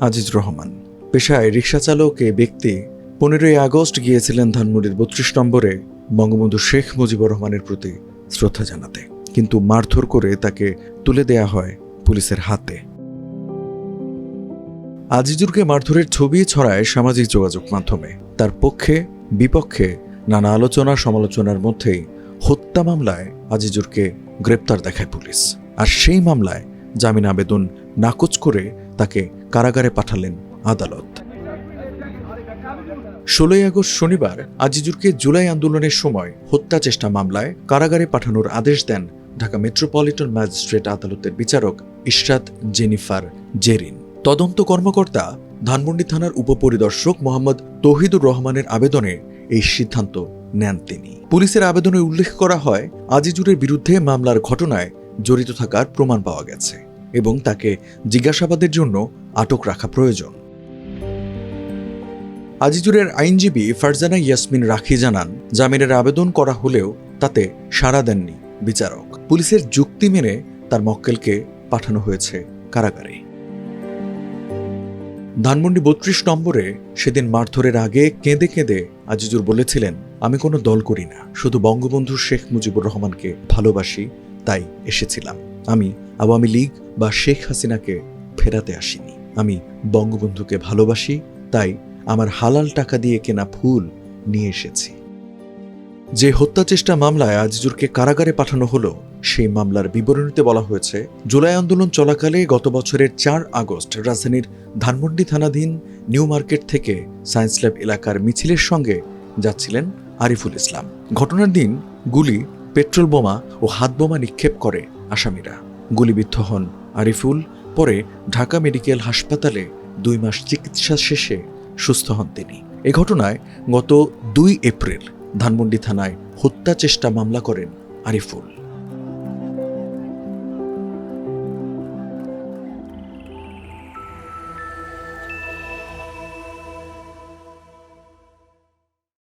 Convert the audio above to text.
আজিজুর রহমান পেশায় রিকশাচালক এ ব্যক্তি 15ই আগস্ট গিয়েছিলেন ধানমন্ডির 32 নম্বরে বঙ্গবন্ধু শেখ মুজিবুর রহমানের প্রতি শ্রদ্ধা জানাতে, কিন্তু মারধর করে তাকে তুলে দেয়া হয় পুলিশের হাতে। আজিজুরকে মারধরের ছবি ছড়ায় সামাজিক যোগাযোগ মাধ্যমে। তার পক্ষে বিপক্ষে নানা আলোচনা সমালোচনার মধ্যেই হত্যা মামলায় আজিজুরকে গ্রেপ্তার দেখায় পুলিশ, আর সেই মামলায় জামিন আবেদন নাকচ করে তাকে কারাগারে পাঠালেন আদালত। 16ই আগস্ট শনিবার আজিজুরকে জুলাই আন্দোলনের সময় হত্যা চেষ্টা মামলায় কারাগারে পাঠানোর আদেশ দেন ঢাকা মেট্রোপলিটন ম্যাজিস্ট্রেট আদালতের বিচারক ইশরাত জেনিফার জেরিন। তদন্ত কর্মকর্তা ধানমন্ডি থানার উপপরিদর্শক মোহাম্মদ তৌহিদুর রহমানের আবেদনে এই সিদ্ধান্ত নেন তিনি। পুলিশের আবেদনে উল্লেখ করা হয়, আজিজুরের বিরুদ্ধে মামলার ঘটনায় জড়িত থাকার প্রমাণ পাওয়া গেছে এবং তাকে জিজ্ঞাসাবাদের জন্য আটক রাখা প্রয়োজন। আজিজুরের আইনজীবী ফারজানা ইয়াসমিন রাখি জানান, জামিনের আবেদন করা হলেও তাতে সাড়া দেননি বিচারক। পুলিশের যুক্তি মেনে তার মক্কেলকে পাঠানো হয়েছে কারাগারে। ধানমন্ডি 32 নম্বরে সেদিন মারধরের আগে কেঁদে কেঁদে আজিজুর বলেছিলেন, আমি কোনো দল করি না, শুধু বঙ্গবন্ধু শেখ মুজিবুর রহমানকে ভালোবাসি, তাই এসেছিলাম। আমি আওয়ামী লীগ বা শেখ হাসিনাকে ফেরাতে আসিনি। আমি বঙ্গবন্ধুকে ভালোবাসি, তাই আমার হালাল টাকা দিয়ে কেনা ফুল নিয়ে এসেছি। যে হত্যা চেষ্টা মামলায় আজিজুরকে কারাগারে পাঠানো হলো, সেই মামলার বিবরণীতে বলা হয়েছে, জুলাই আন্দোলন চলাকালে গত বছরের 4 আগস্ট রাজধানীর ধানমন্ডি থানাধীন নিউ মার্কেট থেকে সায়েন্স ল্যাব এলাকার মিছিলের সঙ্গে যাচ্ছিলেন আরিফুল ইসলাম। ঘটনার দিন গুলি, পেট্রোল বোমা ও হাত বোমা নিক্ষেপ করে আসামিরা। গুলিবিদ্ধ হন আরিফুল। পরে ঢাকা মেডিকেল হাসপাতালে 2 মাস চিকিৎসা শেষে সুস্থ হন তিনি। এ ঘটনায় গত 2 এপ্রিল ধানমন্ডি থানায় হত্যা চেষ্টা মামলা করেন আরিফুল।